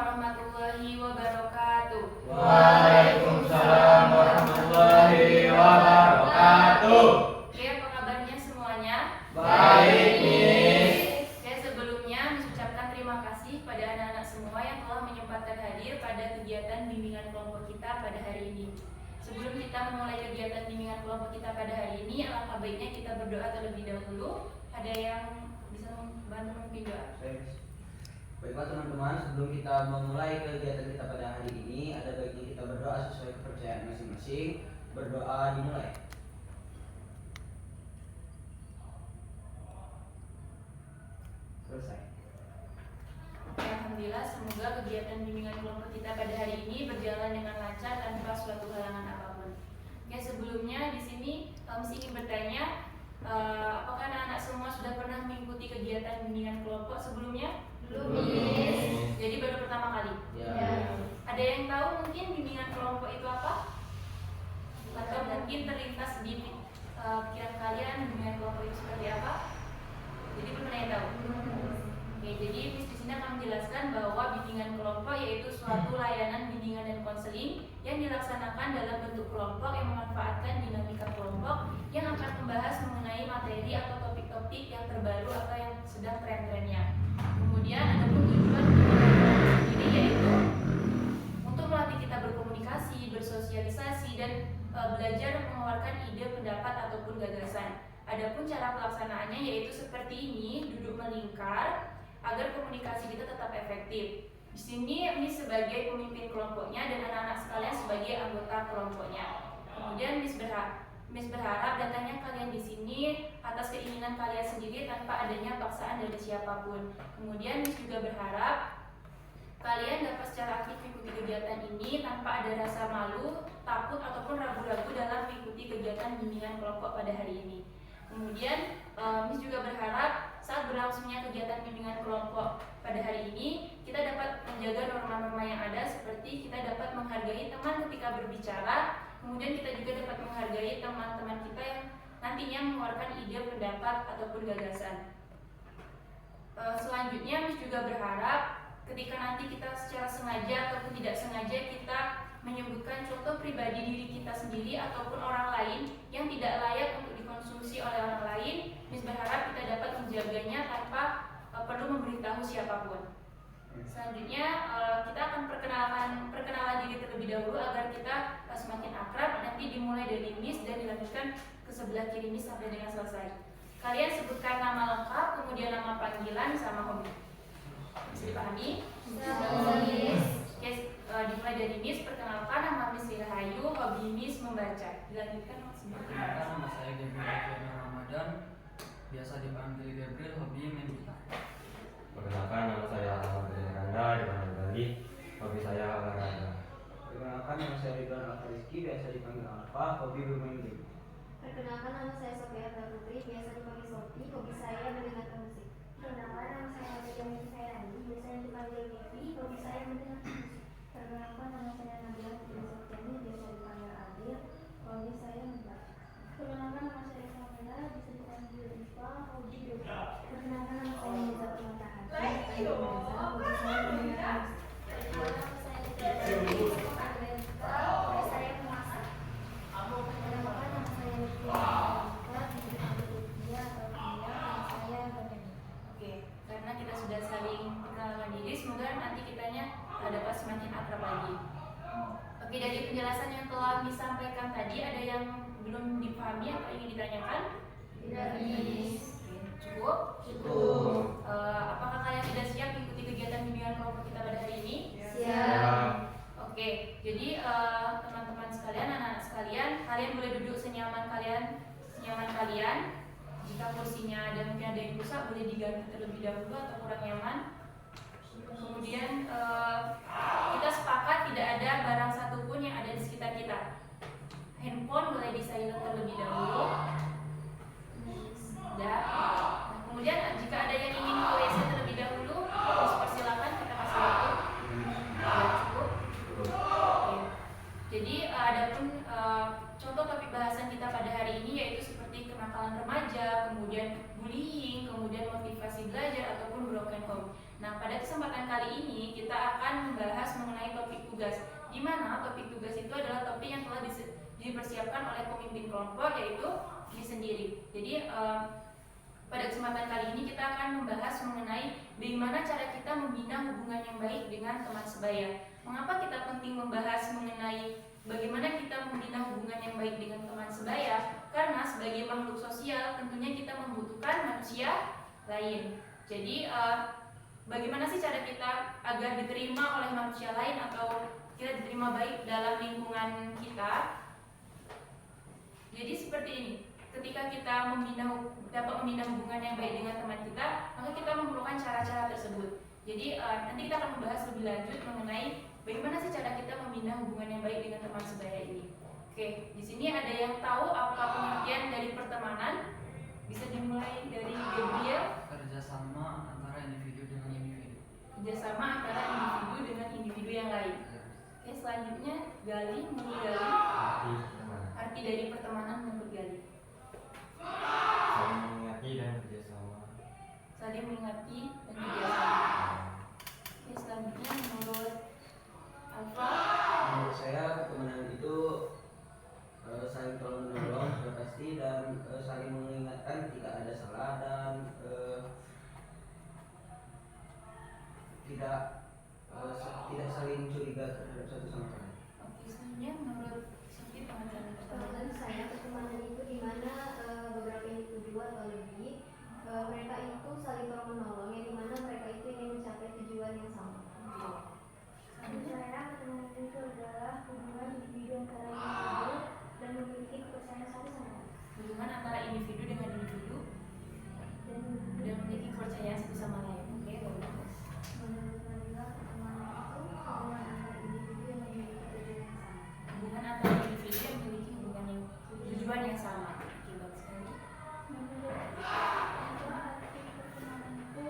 warahmatullahi wabarakatuh. Waalaikumsalam warahmatullahi wabarakatuh. Oke, apa kabarnya semuanya? Baik, Miss. Oke, sebelumnya Miss ucapkan terima kasih pada anak-anak semua yang telah menyempatkan hadir pada kegiatan bimbingan kelompok kita pada hari ini. Sebelum kita memulai kegiatan bimbingan kelompok kita pada hari ini, alangkah baiknya kita berdoa terlebih dahulu. Ada yang bisa membantu memimpin doa? Baiklah teman-teman, sebelum kita memulai kegiatan kita pada hari ini, ada baiknya kita berdoa sesuai kepercayaan masing-masing. Berdoa dimulai. Selesai. Oke, alhamdulillah, semoga kegiatan bimbingan kelompok kita pada hari ini berjalan dengan lancar tanpa suatu halangan apapun. Oke, sebelumnya di sini Miss ingin bertanya, apakah anak-anak semua sudah pernah mengikuti kegiatan bimbingan kelompok sebelumnya? Belum. Jadi baru pertama kali. Ya. Ada yang tahu mungkin bimbingan kelompok itu apa? Atau mungkin terlintas di pikiran kalian bimbingan kelompok itu seperti apa? Jadi belum ada yang tahu. Oke, jadi Miss di sini akan menjelaskan bahwa bimbingan kelompok yaitu suatu layanan bimbingan dan konseling yang dilaksanakan dalam bentuk kelompok yang memanfaatkan dinamika kelompok yang akan membahas mengenai materi atau topik-topik yang terbaru atau yang sedang tren-trennya. Kemudian ada tujuan sendiri yaitu untuk melatih kita berkomunikasi, bersosialisasi, dan belajar mengeluarkan ide, pendapat ataupun gagasan. Adapun cara pelaksanaannya yaitu seperti ini, duduk melingkar agar komunikasi kita tetap efektif. Di sini Miss sebagai pemimpin kelompoknya dan anak-anak sekalian sebagai anggota kelompoknya. Kemudian Miss berharap datangnya kalian di sini atas keinginan kalian sendiri tanpa adanya paksaan dari siapapun. Kemudian Miss juga berharap kalian dapat secara aktif mengikuti kegiatan ini tanpa ada rasa malu, takut ataupun ragu-ragu dalam mengikuti kegiatan bimbingan kelompok pada hari ini. Kemudian Miss juga berharap saat berlangsungnya kegiatan bimbingan kelompok pada hari ini kita dapat menjaga norma-norma yang ada, seperti kita dapat menghargai teman ketika berbicara. Kemudian kita juga dapat menghargai teman-teman kita yang nantinya mengeluarkan ide, pendapat ataupun gagasan. Selanjutnya Miss juga berharap ketika nanti kita secara sengaja ataupun tidak sengaja kita menyebutkan contoh pribadi diri kita sendiri ataupun orang lain yang tidak layak untuk dikonsumsi oleh orang lain, Miss berharap kita dapat menjaganya tanpa perlu memberitahu siapapun. Selanjutnya kita akan perkenalan diri terlebih dahulu agar kita semakin akrab. Nanti dimulai dari Miss dan dilanjutkan ke sebelah kiri Miss sampai dengan selesai. Kalian sebutkan nama lengkap, kemudian nama panggilan sama hobi. Bisa dipahami? Oke, dimulai dari Miss. Perkenalkan, nama Miss Rahayu, hobi Miss membaca. Dilanjutkan sebelum kita. Nama saya Gabriel Ramadan, biasa dipanggil Gabriel, hobi main gitar. Perkenalkan, nama saya Ahmad Randa, dipanggil Bali. Hobi saya olahraga. Perkenalkan, nama saya Ridwan Al-Rizky, biasa dipanggil Alfa, hobi bermain game. Perkenalkan, nama saya Sofia Putri, biasa dipanggil Sofi, hobi saya mendengarkan musik. Perkenalkan, nama saya Nadia Sairani, biasanya dipanggil Devi, hobi saya mendengarkan musik. Perkenalkan, nama saya Nabila Putri Sofiani, biasa dipanggil Adil, hobi saya membaca. Perkenalkan, nama saya Kamila, bisa dipanggil Iva, hobi yoga. Perkenalkan, nama saya Nizatul Matahari, hobi saya mendengarkan musik. Perkenalkan, nama saya Nizatul Matahari, hobi saya memasak. Perkenalkan, nama saya Rizky, bisa dipanggil Dia atau Dia, hobi saya bermain. Oke, karena kita sudah saling perkenalan diri, semoga nanti kitanya dapat semakin akrab lagi. Oke, dari penjelasan yang telah disampaikan tadi, ada yang belum dipahami atau ingin ditanyakan? Tidak, Miss. Cukup? Cukup. Apakah kalian sudah siap mengikuti kegiatan bimbingan kelompok kita pada hari ini? Siap. Oke, jadi teman-teman sekalian, anak-anak sekalian, kalian boleh duduk senyaman kalian. Jika kursinya ada mungkin ada yang rusak, boleh diganti terlebih dahulu atau kurang nyaman. Kemudian kita sepakat tidak ada barang satupun yang ada di sekitar kita. Handphone boleh di silent terlebih dahulu. Nah, kemudian jika ada yang ingin ke WC terlebih dahulu, persilakan, kita kasih waktu. Cukup. Oke. Jadi adapun contoh topik bahasan kita pada hari ini yaitu seperti kenakalan remaja, kemudian bullying, kemudian motivasi belajar ataupun broken home. Nah, pada kesempatan kali ini kita akan membahas mengenai topik tugas, di mana topik tugas itu adalah topik yang telah dipersiapkan oleh pemimpin kelompok, yaitu diri sendiri. Jadi pada kesempatan kali ini kita akan membahas mengenai bagaimana cara kita membina hubungan yang baik dengan teman sebaya. Mengapa kita penting membahas mengenai bagaimana kita membina hubungan yang baik dengan teman sebaya? Karena sebagai makhluk sosial tentunya kita membutuhkan manusia lain. Jadi bagaimana sih cara kita agar diterima oleh manusia lain atau kita diterima baik dalam lingkungan kita? Jadi seperti ini. Ketika kita dapat membina hubungan yang baik dengan teman kita, maka kita memerlukan cara-cara tersebut. Jadi nanti kita akan membahas lebih lanjut mengenai bagaimana sih cara kita membina hubungan yang baik dengan teman sebaya ini. Oke, di sini ada yang tahu apa pengertian dari pertemanan? Bisa dimulai dari Gabriel. Kerjasama antara individu dengan individu. Kerjasama antara individu dengan individu yang lain. Oke, selanjutnya Gali, mulai Gali. Arti pertemanan. Arti dari pertemanan menurut Gali. Saling mengingati dan kerjasama. Saling mengingati dan kerjasama. Oke, selanjutnya menurut Alfa. Menurut saya pertemanan itu saling tolong menolong sudah pasti, dan saling mengingatkan ketika ada salah, dan tidak saling curiga terhadap satu sama lain. Oke, selanjutnya menurut Sofi pengertian pertemanan. Menurut saya pertemanan itu di mana beberapa individu atau lebih mereka itu saling tolong menolong, yang dimana mereka itu ingin mencapai tujuan yang sama. Menurut saya, pertemanan itu adalah hubungan individu antara individu dan memiliki kepercayaan satu sama lain. Hubungan antara individu dengan individu Dan dan memiliki kepercayaan satu sama lain. Oke, bagus. menurut saya, pertemanan itu hubungan antara individu yang memiliki tujuan yang sama. Hubungan antara individu yang memiliki tujuan yang sama. Oke, bagus sekali. Menurut saya, arti pertemanan itu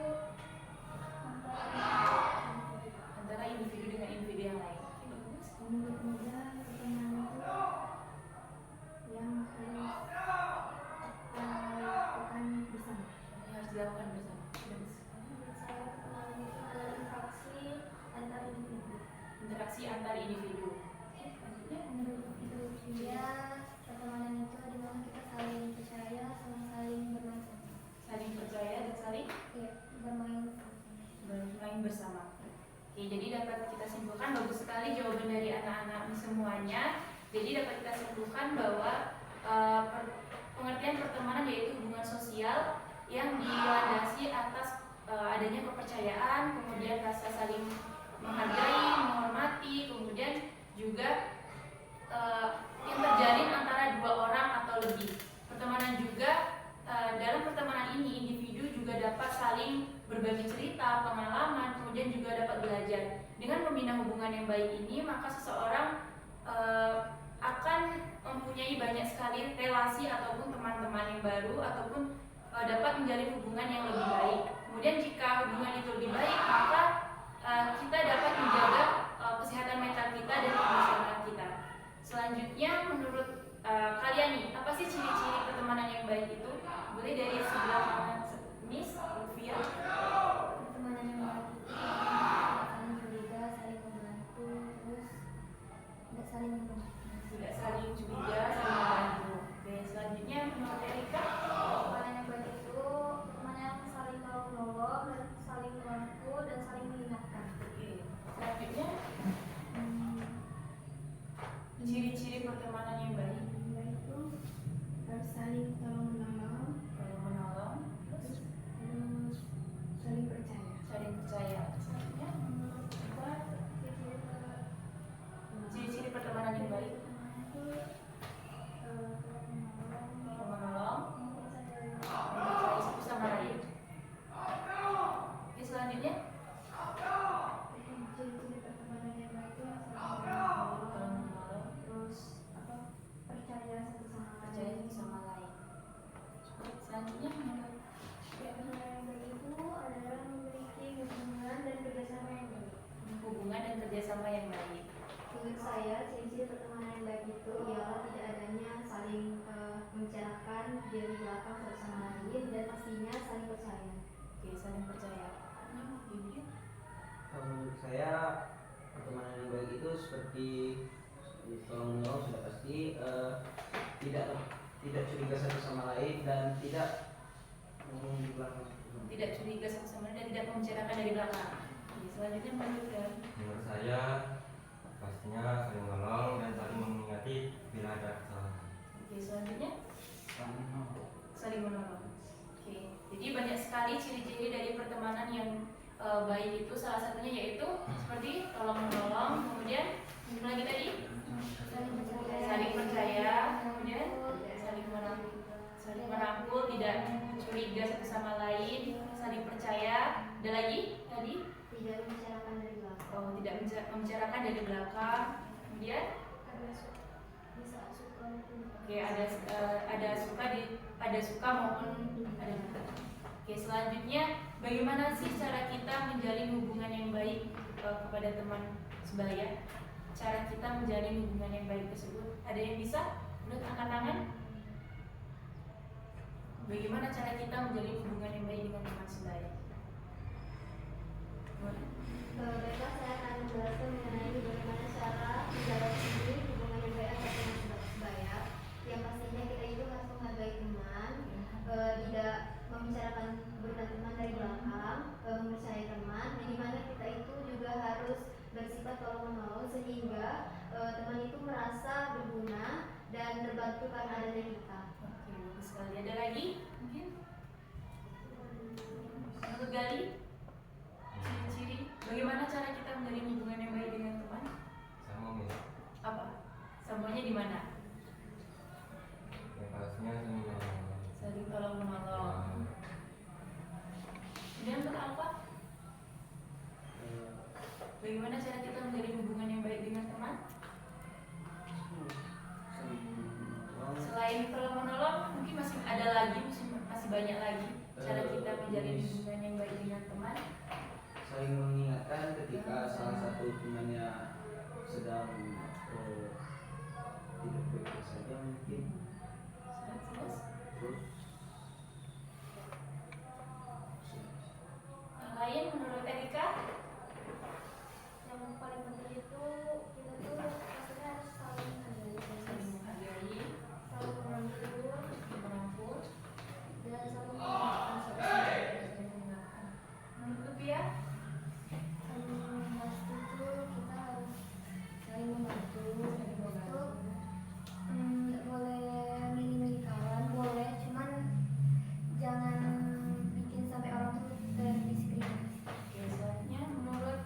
Antara individu dengan individu yang lain. Oke, bagus. menurut saya, pertemanan itu yang harus dilakukan bersama. Yang harus dilakukan bersama. Bagus. Menurut saya, pertemanan itu adalah interaksi antar individu. Interaksi antar individu. Oke, selanjutnya. Menurut dia, pertemanan itu adalah kita saling percaya sama saling bermain. Saling percaya dan saling Ya, bermain. bermain bersama. Oke, jadi dapat kita simpulkan, bagus sekali jawaban dari anak-anak semuanya. Jadi dapat kita simpulkan bahwa pengertian pertemanan yaitu hubungan sosial yang dilandasi atas adanya kepercayaan, kemudian rasa saling menghargai, menghormati, kemudian juga yang terjalin antara dua orang atau lebih. Pertemanan juga dalam pertemanan ini individu juga dapat saling berbagi cerita, pengalaman, kemudian juga dapat belajar. Dengan membina hubungan yang baik ini, maka seseorang akan mempunyai banyak sekali relasi ataupun teman-teman yang baru, ataupun dapat menjalin hubungan yang lebih baik. Kemudian jika hubungan itu lebih baik, maka kita dapat menjaga kesehatan mental kita dan emosional kita. Selanjutnya menurut kalian nih, apa sih ciri-ciri pertemanan yang baik itu? Boleh dari sebelah kanan, Miss Lufia. Pertemanan yang baik itu saling curiga, saling membantu, terus tidak saling membantu. Tidak saling curiga, saling membantu. Oke, selanjutnya menurut Erika. Pertemanan yang baik itu pertemanan yang saling tolong menolong dan saling membantu dan saling mengingatkan. Oke, selanjutnya ciri-ciri pertemanan yang baik. Dia itu harus saling tolong menolong, Saling menolong, terus terus saling percaya. saling percaya. Selanjutnya ciri-ciri pertemanan yang baik. Menolong, mempercayai satu sama lain. Oke, selanjutnya Ciri-ciri pertemanan yang baik itu saling saling menolong, menolong, terus percaya satu sama percaya lain. satu sama lain. Selanjutnya menurut Pertemanan yang baik itu adalah memiliki hubungan dan kerjasama yang baik. hubungan dan kerjasama yang baik. Menurut saya, ciri-ciri pertemanan yang baik itu ialah tidak adanya saling membicarakan dari belakang satu sama lain, dan pastinya saling percaya. Oke, saling percaya. Gimana? saya pertemanan yang baik itu seperti tolong menolong sudah pasti, tidak curiga satu sama lain dan tidak ngomong di belakang. Tidak curiga satu sama lain dan tidak membicarakan dari belakang. Oke, selanjutnya Menurut saya pastinya saling menolong dan saling mengingati bila ada kesalahan. Oke, selanjutnya Saling menolong. saling menolong. Oke, jadi banyak sekali ciri-ciri dari pertemanan yang baik itu, salah satunya yaitu seperti tolong menolong, kemudian lagi tadi saling percaya, kemudian saling merangkul, tidak curiga satu sama lain, saling percaya. Ada lagi tadi Tidak membicarakan dari belakang. tidak membicarakan dari belakang, kemudian Bisa suka maupun oke, ada suka maupun ada duka. Oke, selanjutnya bagaimana sih cara kita menjalin hubungan yang baik kepada teman sebaya? Cara kita menjalin hubungan yang baik tersebut, ada yang bisa? Menurut angkat tangan. Bagaimana cara kita menjalin hubungan yang baik dengan teman sebaya? Baiklah, saya akan menjelaskan mengenai bagaimana cara menjalani hubungan yang baik antar teman sebaya. Yang pastinya kita itu harus menghargai teman, tidak membicarakan keburukan teman dari belakang, mempercayai teman, yang dimana kita itu juga harus bersifat tolong menolong sehingga teman itu merasa berguna dan terbantu karena adanya kita. Oke, bagus sekali. Ada lagi mungkin? Menurut Gali, ciri-ciri bagaimana cara kita menjalin hubungan yang baik dengan teman? Sama ya. Apa? Semuanya di mana? Yang pastinya saling menolong. Saling tolong menolong. Kemudian untuk apa? Bagaimana cara kita menjalin hubungan yang baik dengan teman? Selain tolong menolong, mungkin masih ada lagi, masih banyak lagi cara kita menjalin hubungan yang baik dengan teman. Saling mengingatkan ketika salah satu temannya sedang tidak baik saja mungkin. Terus, Terus yang lain menurut Erika? yang paling penting itu kita tuh maksudnya harus saling menghargai, Saling menghargai, saling merangkul, merangkul, dan saling mengingatkan satu sama lain. saling mengingatkan. Menurut Pia? Saling membantu itu kita harus saling membantu. Itu nggak boleh milih-milih kawan, boleh, cuman jangan bikin sampai orang tuh terdiskriminasi. Oke, selanjutnya menurut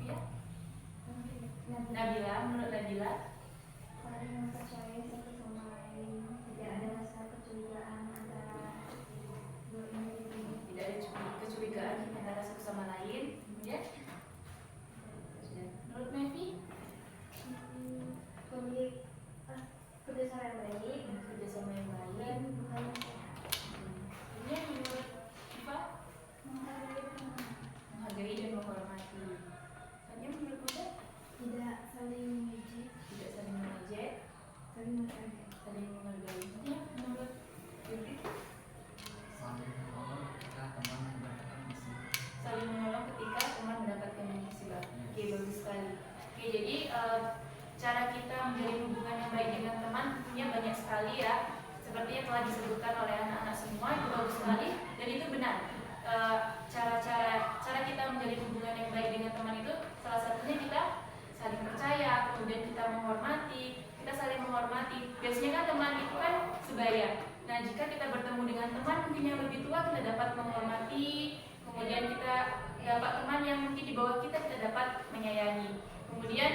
Pia? Nabila, menurut Nabila? Saling mempercayai satu sama lain, tidak ada rasa kecurigaan antara dua individu. Tidak ada kecurigaan antara satu sama lain. Kemudian menurut Mevi, Pemilik kerjasama yang baik kerjasama yang dan baik. bukan yang sehat. Kemudian menurut Iva, Menghargai teman, menghargai dan menghormati. Hanya menurut Muda, tidak saling mengejek, tidak saling mengejek, saling menghargai. saling menghargai. Hanya menurut Yudi, Saling menolong ketika teman mendapatkan musibah. saling menolong ketika teman mendapatkan musibah. Oke, bagus sekali. Oke, jadi cara kita menjalin hubungan yang baik dengan teman tentunya banyak sekali ya. Sepertinya telah disebutkan oleh anak-anak semua, itu bagus sekali dan itu benar. Cara kita menjalin hubungan yang baik dengan teman itu salah satunya kita saling percaya, kemudian kita saling menghormati. Biasanya kan teman itu kan sebaya. Nah, jika kita bertemu dengan teman mungkin yang lebih tua, kita dapat menghormati, kemudian kita dapat teman yang mungkin di bawah kita dapat menyayangi. Kemudian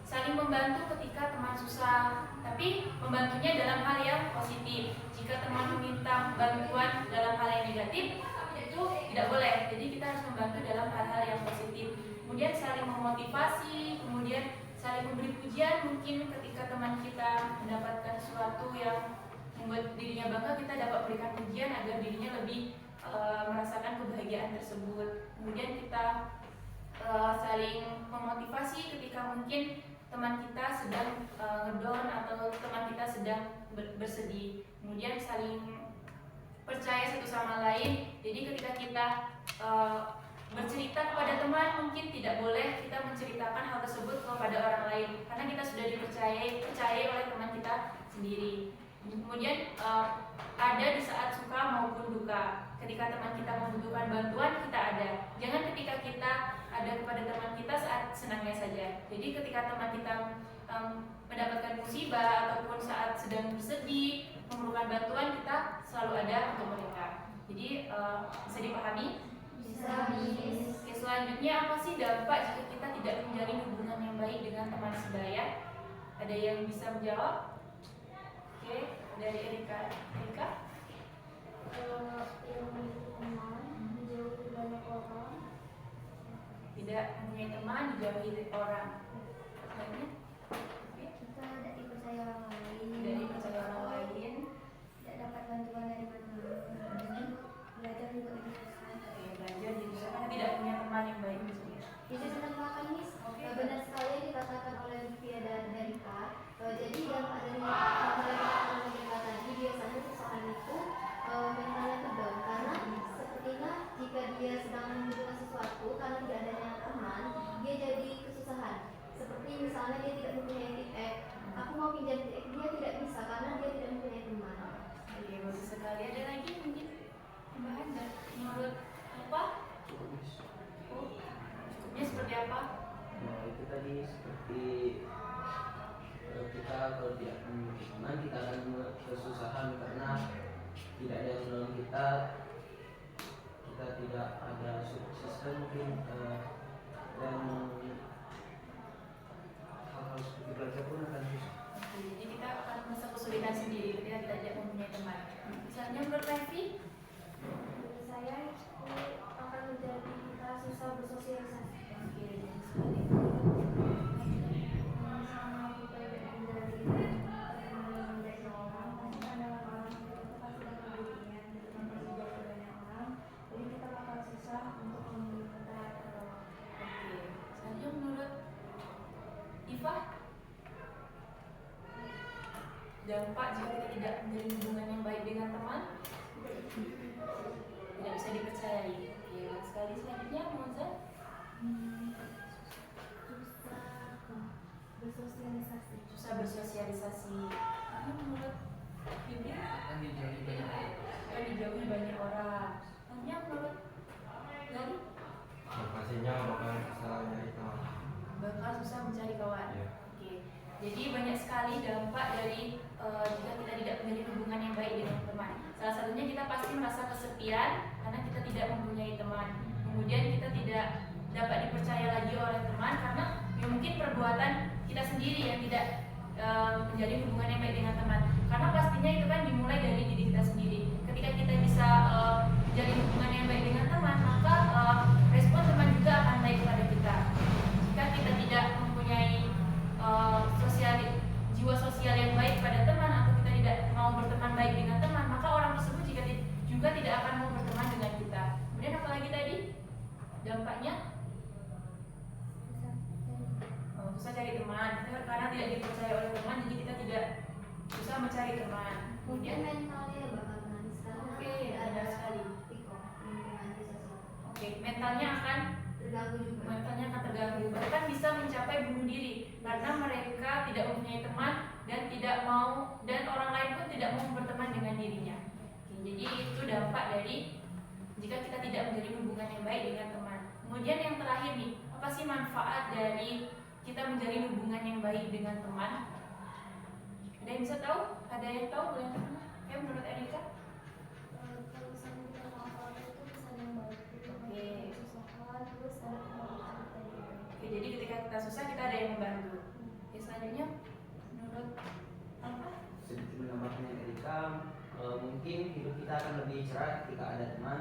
saling membantu ketika teman susah, tapi membantunya dalam hal yang positif. Jika teman meminta bantuan dalam hal yang negatif, itu tidak boleh. Jadi kita harus membantu dalam hal-hal yang positif. Kemudian saling memotivasi, kemudian saling memberi pujian. Mungkin ketika teman kita mendapatkan sesuatu yang membuat dirinya bangga, kita dapat berikan pujian agar dirinya lebih merasakan kebahagiaan tersebut. Kemudian kita saling memotivasi ketika mungkin teman kita sedang ngedown atau teman kita sedang bersedih. Kemudian saling percaya satu sama lain. Jadi ketika kita bercerita teman, mungkin tidak boleh kita menceritakan hal tersebut kepada orang lain karena kita sudah dipercayai oleh teman kita sendiri. Kemudian ada di saat suka maupun duka. Ketika teman kita membutuhkan bantuan, kita ada. Jangan ketika kita ada kepada teman kita saat senangnya saja. Jadi ketika teman kita mendapatkan musibah ataupun saat sedang bersedih, memerlukan bantuan, kita selalu ada untuk mereka. Jadi bisa dipahami? Bisa, Miss. Oke, selanjutnya apa sih dampak jika kita tidak menjalin hubungan yang baik dengan teman sebaya? Ada yang bisa menjawab? Oke, dari Erika. Yang memiliki teman menjauhi banyak orang. Tidak mempunyai teman, dijauhi orang. Selanjutnya, oke, Kita tidak dipercaya orang lain. tidak dipercaya orang lain. Tidak dapat bantuan dari mana-mana. Belajar juga diperlukan. Oke, belajar jadi karena tidak punya teman yang baik. Bisa menambahkan, Miss. Oke. Benar sekali yang dikatakan oleh Livia dan Erika. Jadi dampak dari hal yang dikatakan oleh Erika tadi, biasanya seseorang itu mentalnya down karena sepertinya jika dia sedang membutuhkan sesuatu karena tidak adanya teman, dia jadi kesusahan. Seperti misalnya dia tidak mempunyai tiket, aku mau pinjam tiket, dia tidak bisa karena dia tidak mempunyai teman. Oke, bagus sekali. Ada lagi mungkin tambahan dan menurut apa? Cukup, Miss. Oh, cukupnya seperti apa? Nah, itu tadi seperti kita kalau tidak memiliki teman, kita akan kesusahan karena tidak ada yang menolong kita tidak ada support system mungkin, dan hal-hal seperti belajar pun akan susah. Oke, jadi kita akan merasa kesulitan sendiri ketika kita tidak mempunyai teman. Misalnya menurut Levi, Bagi saya itu akan menjadi kita susah bersosialisasi. oke, bagus sekali. Sama kita menjadi pertemanan dari orang, pasti pandangan orang itu pasti akan berlebihan. Kita pasti jauh banyak orang, jadi kita bakal susah untuk meminta pertolongan. Oke, selanjutnya menurut Iva, dampak jika kita tidak menjalin hubungan yang baik dengan teman, tidak bisa dipercayai. Oke, bagus sekali. Selanjutnya Moza, Bersosialisasi. susah bersosialisasi. Ini menurut Bibi, Akan dijauhi banyak orang. akan dijauhi banyak orang. Selanjutnya menurut Gani, Yang pastinya bakal bisa nyari teman. bakal susah mencari kawan. Iya. Oke, jadi banyak sekali dampak dari jika kita tidak menjalin hubungan yang baik dengan teman. Salah satunya kita pasti merasa kesepian karena kita tidak mempunyai teman. Kemudian kita tidak dapat dipercaya lagi oleh teman karena ya mungkin perbuatan kita sendiri yang tidak menjalin hubungan yang baik dengan teman. Karena pastinya itu kan dimulai dari diri kita sendiri. Ketika kita bisa menjalin hubungan yang baik dengan teman, maka respon teman juga akan baik kepada kita. Jika kita tidak mempunyai jiwa sosial yang baik pada teman atau kita tidak mau berteman baik dengan teman, maka orang tersebut juga tidak akan mau berteman dengan kita. Kemudian apa lagi tadi dampaknya? Susah cari teman karena tidak dipercaya oleh teman, jadi kita tidak susah mencari teman. Mungkin Kemudian mentalnya bakal menangis karena Oke, tidak ada benar sekali. lingkungan sosial. oke, mentalnya akan terganggu, bahkan bisa mencapai bunuh diri karena mereka tidak mempunyai teman dan tidak mau, dan orang lain pun tidak mau berteman dengan dirinya. Oke, jadi itu dampak dari jika kita tidak menjalin hubungan yang baik dengan teman. Kemudian yang terakhir nih, apa sih manfaat dari kita menjalin hubungan yang baik dengan teman? Ada yang bisa tahu? Ada yang tahu? Boleh tanya? Ya, menurut Erika? Kalau misalnya kita mau itu pesan yang baik. Oke. Kesusahan terus ada kebaikan tadi. Oke, jadi ketika kita susah kita ada yang membantu. Oke, selanjutnya menurut apa? Sedikit menambahkan Erika, mungkin hidup kita akan lebih cerah ketika ada teman,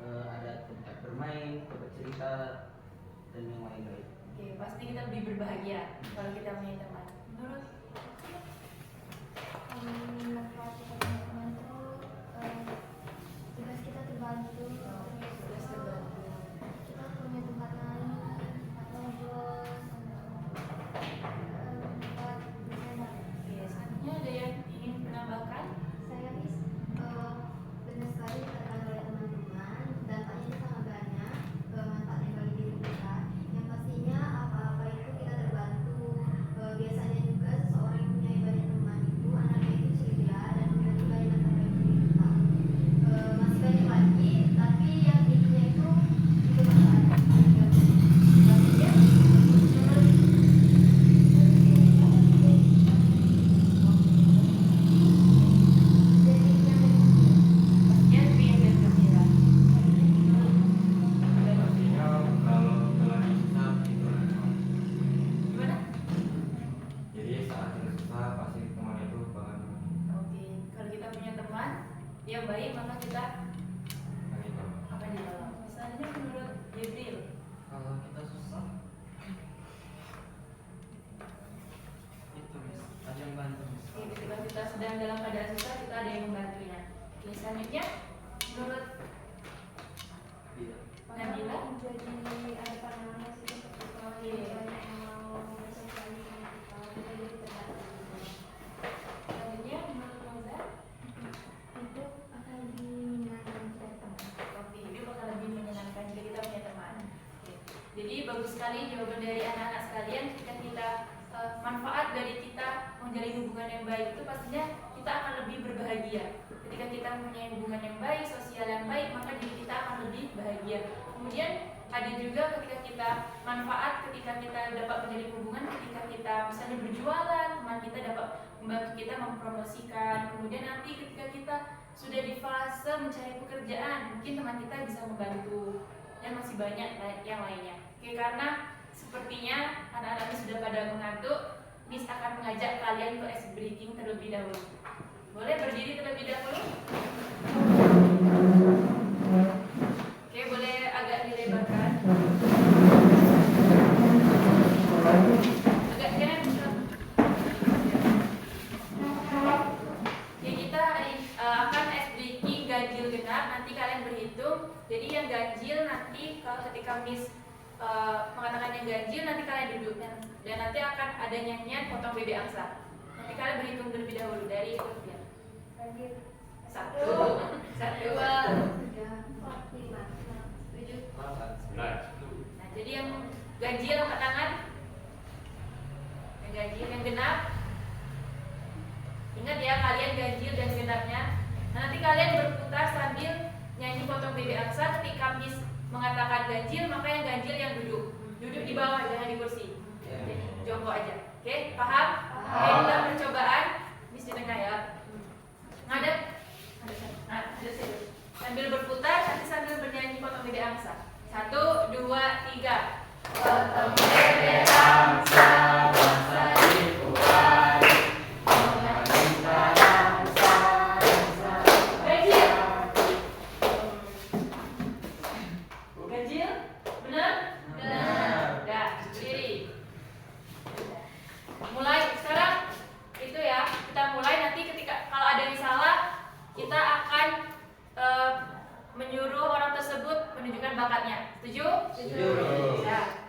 ada tempat bermain, tempat cerita, dan yang lain-lain. Oke, pasti kita lebih berbahagia kalau kita punya teman. Menurut Manfaat kita punya teman itu tugas kita terbantu. tugas terbantu. Kita punya tempat main, tempat ngobrol, tempat bercanda. Oke, selanjutnya ada yang ingin menambahkan? Saya Miss, benar sekali dikatakan oleh teman-teman, dampaknya itu sangat banyak, manfaatnya bagi diri jadi ada pandangan positif kalau banyak yang mau bersosialisasi kita jadi terbantu gitu. Selanjutnya menurut Moza, Hidup akan lebih menyenangkan jika teman. oke, hidup akan lebih menyenangkan jika kita punya teman. Oke. Jadi bagus sekali jawaban dari anak-anak sekalian. Ketika kita manfaat dari kita menjalin hubungan yang baik itu pastinya kita akan lebih berbahagia. Ketika kita mempunyai hubungan yang baik, sosial yang baik, maka diri kita akan lebih bahagia. Kemudian ada juga ketika kita manfaat, ketika kita dapat menjalin hubungan, ketika kita misalnya berjualan, teman kita dapat membantu kita mempromosikan. Kemudian nanti ketika kita sudah di fase mencari pekerjaan, mungkin teman kita bisa membantu, dan masih banyak yang lainnya. Oke, karena sepertinya anak-anak ini sudah pada mengantuk, Miss akan mengajak kalian untuk ice breaking terlebih dahulu. Boleh berdiri terlebih dahulu? Oke, boleh agak dilebarkan. Agak jangan. Jadi kita akan ice breaking ganjil genap. Nanti kalian berhitung. Jadi yang ganjil nanti kalau ketika Miss mengatakan yang ganjil, nanti kalian duduk dan nanti akan ada nyanyian potong bebek angsa. Nanti kalian berhitung terlebih dahulu dari Olivia. Satu, dua, tiga, empat, lima, enam, tujuh. Nah, Nah, jadi yang ganjil angkat tangan. Yang ganjil, yang genap. Ingat ya, kalian ganjil dan genapnya. Nah, nanti kalian berputar sambil nyanyi potong bebek angsa. Ketika Miss mengatakan ganjil, maka yang ganjil yang duduk. Duduk di bawah, jangan di kursi. Jadi, jongkok aja. Oke, paham? Oke, kita percobaan. Miss di tengah ya. Ngadep. Sambil berputar, nanti sambil bernyanyi potong bebek angsa. 1, 2, 3. Potong bebek angsa, bangsa dibuat. Ganjil. Ganjil? Benar? Benar. Dah, berdiri. Mulai sekarang itu ya, kita mulai nanti ketika kalau ada yang salah kita akan menyuruh orang tersebut menunjukkan bakatnya. Setuju? Setuju. Ya.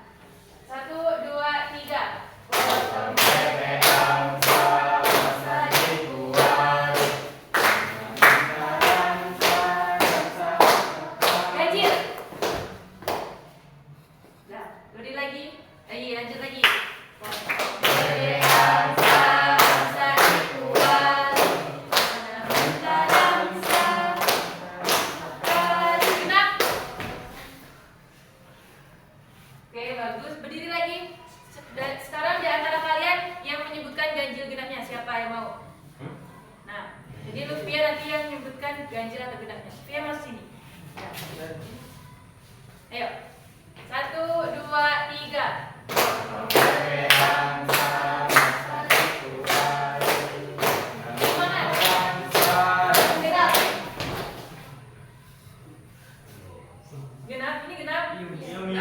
1, 2, 3. Ganjil. Nah, berdiri lagi. Lagi, lanjut lagi. Oke, bagus. Berdiri lagi. Dan sekarang di antara kalian yang menyebutkan ganjil genapnya, siapa yang mau? Nah, jadi Lutfia nanti yang menyebutkan ganjil atau genapnya. Lutfia masuk sini. Ya. Ayo. 1, 2, 3. Semangat. Genap. Genap, ini genap.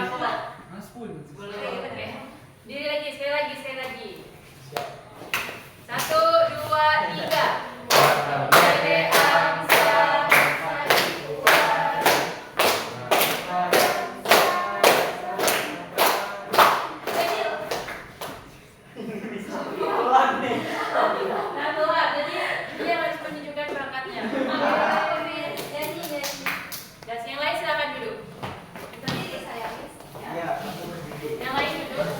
Apa? Mas pun. Oke. Diri lagi, sekali lagi. 1, 2, 3. Bebek angsa. Ganjil. Nah, keluar. Jadi dia harus menunjukkan perangkatnya. Dan yang lain silakan duduk. Berdiri saya, Miss. Ya, aku berdiri. Yang lain duduk.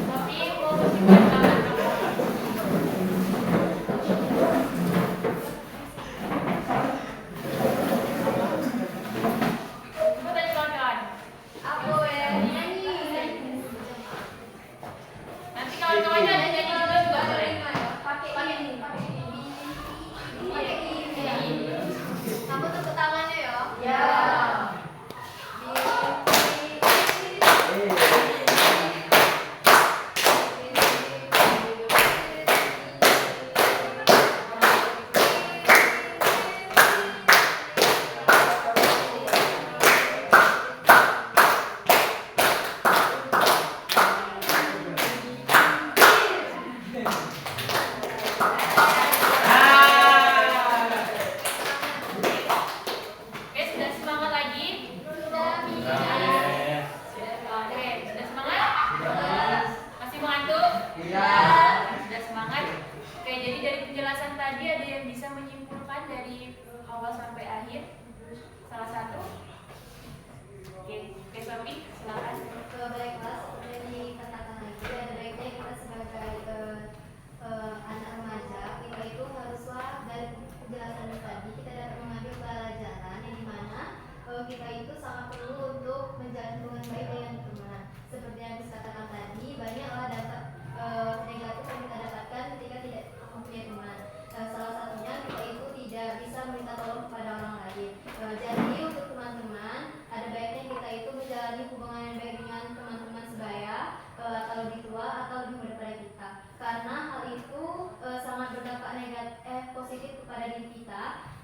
Tapi mau menunjukkan tangan.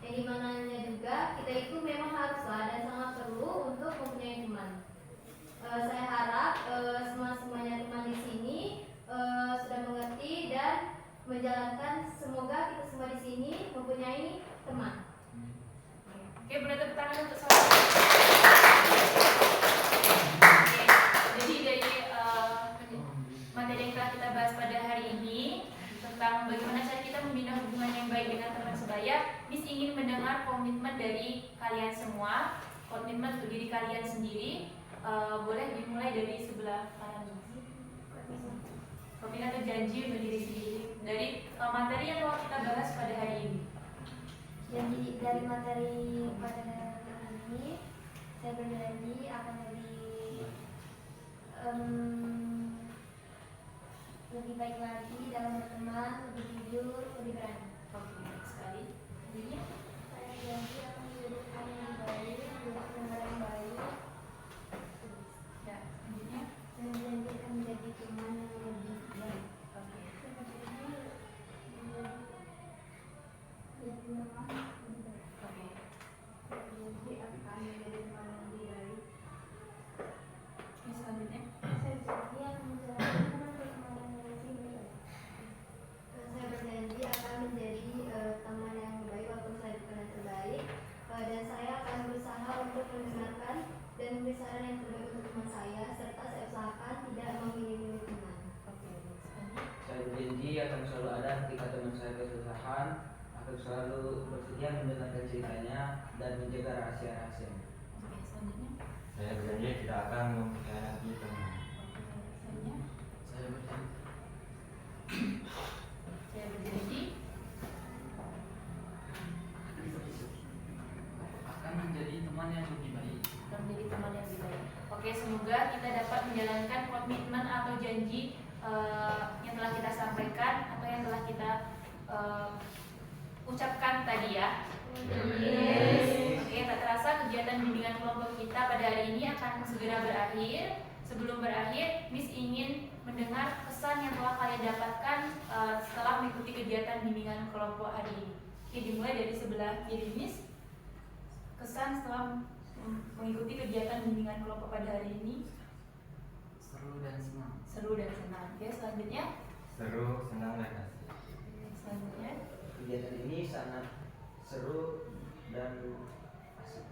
yang dimananya juga kita itu memang haruslah dan sangat perlu untuk mempunyai teman. Saya harap semuanya teman di sini sudah mengerti dan menjalankan. Semoga kita semua di sini mempunyai teman. Oke, boleh tepuk tangan untuk saya. Oke, jadi dari materi yang telah kita bahas pada hari ini tentang bagaimana cara kita membina hubungan yang baik dengan teman sebaya, Miss ingin mendengar komitmen dari kalian semua, komitmen untuk diri kalian sendiri. Boleh dimulai dari sebelah kanan. Komitmen atau janji untuk diri sendiri dari materi yang telah kita bahas pada hari ini. Jadi dari materi pada hari ini, saya berjanji akan lebih baik lagi dalam berteman, lebih jujur, lebih berani. Oke, baik sekali. Jadi, Saya janji akan menjadi orang yang baik, menjadi pendengar yang baik, ya, selanjutnya. dan janji akan menjadi teman yang lebih baik. Oke. Jadi teman lebih baik. Oke. Janji akan menjadi teman yang lebih baik. Oke, selanjutnya. Saya janji akan menjalankan pertemanan yang lebih baik. Saya berjanji akan menjadi teman yang baik walaupun saya bukan yang terbaik, dan saya akan berusaha untuk mendengarkan dan memberi saran yang terbaik untuk teman saya, serta saya usahakan tidak memilih-milih teman. Oke, baik sekali. Saya berjanji akan selalu ada ketika teman saya kesusahan, akan selalu bersedia mendengarkan ceritanya dan menjaga rahasia-rahasianya. Oke, selanjutnya. Saya berjanji tidak akan mengkhianati teman. Oke, selanjutnya. Saya berjanji Saya berjanji akan menjadi teman yang lebih baik. akan menjadi teman yang lebih baik. Oke, semoga kita dapat menjalankan komitmen atau janji yang telah kita sampaikan atau yang telah kita ucapkan tadi ya. Oke, tak terasa kegiatan bimbingan kelompok kita pada hari ini akan segera berakhir. Sebelum berakhir, Miss ingin mendengar kesan yang telah kalian dapatkan setelah mengikuti kegiatan bimbingan kelompok hari ini. Oke, dimulai dari sebelah kiri Miss. Kesan setelah mengikuti kegiatan bimbingan kelompok pada hari ini. Seru dan senang. Seru dan senang. Oke, selanjutnya. Seru, senang, dan asik. Selanjutnya. Kegiatan ini sangat seru dan asik.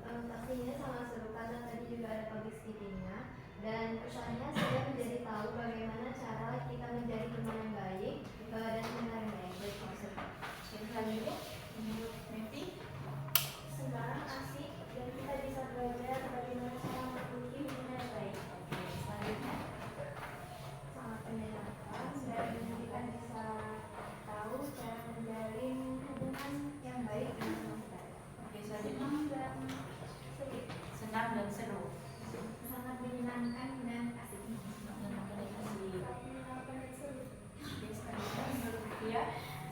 Pastinya sangat seru karena tadi juga ada public speaking-nya, dan kesannya saya menjadi tahu bagaimana cara kita menjadi teman yang baik dan teman yang baik. Baik, maksud. Oke, selanjutnya. Menurut Meti. Sekarang asik dan kita bisa belajar bagaimana cara memiliki hubungan yang baik. Oke, selanjutnya. Sangat menyenangkan dan kita bisa tahu cara menjalin hubungan yang baik dengan teman baik. Oke, selanjutnya. Senang dan seru. Senang dan seru. Sangat menyenangkan dan asik. Menyenangkan dan asik. Menyenangkan dan seru. Oke, selanjutnya menurut Pia.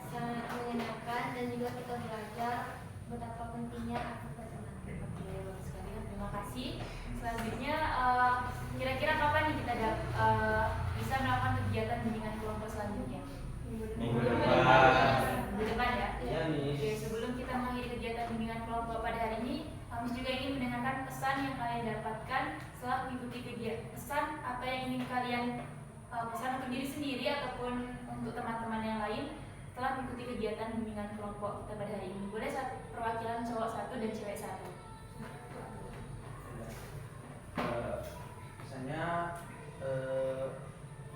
Sangat menyenangkan dan juga kita belajar betapa pentingnya arti berteman. Oke, bagus sekali. Terima kasih. Selanjutnya, kira-kira kapan nih kita bisa melakukan kegiatan bimbingan kelompok selanjutnya? Minggu depan. Minggu depan ya? Ya, Miss. Oke, sebelum kita mengakhiri kegiatan bimbingan kelompok pada hari ini, Miss juga ingin mendengarkan pesan yang kalian dapatkan setelah mengikuti kegiatan. Pesan apa yang ingin kalian pesan untuk diri sendiri ataupun untuk teman-teman yang lain setelah mengikuti kegiatan bimbingan kelompok kita pada hari ini. Boleh perwakilan cowok satu dan cewek satu. Misalnya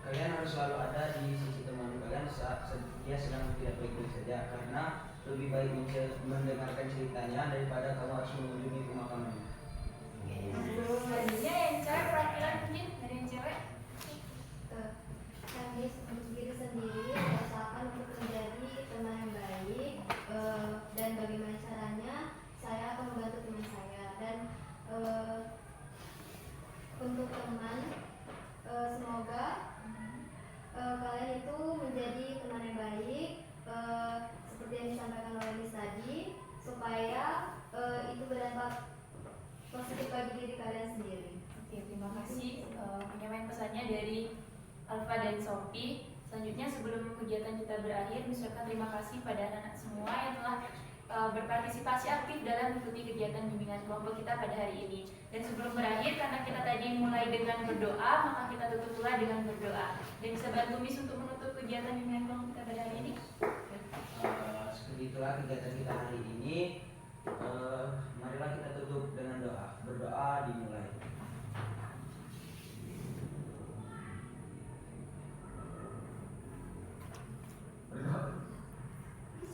kalian harus selalu ada di sisi teman kalian saat dia sedang tidak baik-baik saja, karena lebih baik mendengarkan ceritanya daripada kamu harus mengunjungi pemakamannya. Selanjutnya yang cewek perwakilan mungkin dari yang cewek. Kami untuk diri sendiri usahakan untuk menjadi teman yang baik, dan bagaimana caranya saya akan membantu teman saya. Dan untuk teman, semoga kalian itu menjadi teman yang baik, seperti yang disampaikan oleh Miss tadi, supaya itu berdampak positif bagi diri kalian sendiri. Oke, terima kasih penyampaian pesannya dari Alfa dan Sophie. Selanjutnya sebelum kegiatan kita berakhir, mengucapkan terima kasih pada anak-anak semua yang telah berpartisipasi aktif dalam mengikuti kegiatan bimbingan kelompok kita pada hari ini. Dan sebelum berakhir, karena kita tadi mulai dengan berdoa, maka kita tutup pula dengan berdoa. Dan bisa bantu Miss untuk menutup kegiatan bimbingan kelompok kita pada hari ini? Seperti itulah kegiatan kita hari ini. Marilah kita tutup dengan doa. Berdoa dimulai.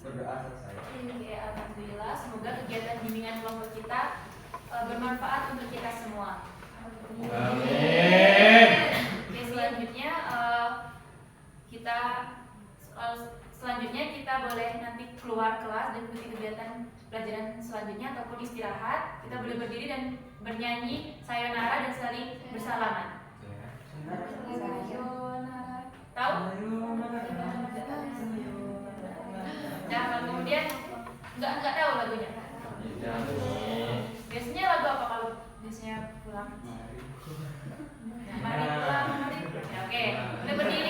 Berdoa selesai. Oke, alhamdulillah. Semoga kegiatan bimbingan kelompok kita bermanfaat untuk kita semua. Amin. Oke, selanjutnya kita boleh nanti keluar kelas dan mengikuti kegiatan pelajaran selanjutnya ataupun istirahat. Kita boleh berdiri dan bernyanyi sayonara dan saling bersalaman. Sayonara. Tahu? Nah, kemudian nggak tahu lagunya. Biasanya lagu apa kalau biasanya pulang? Mari pulang, mari. Ya, oke, boleh berdiri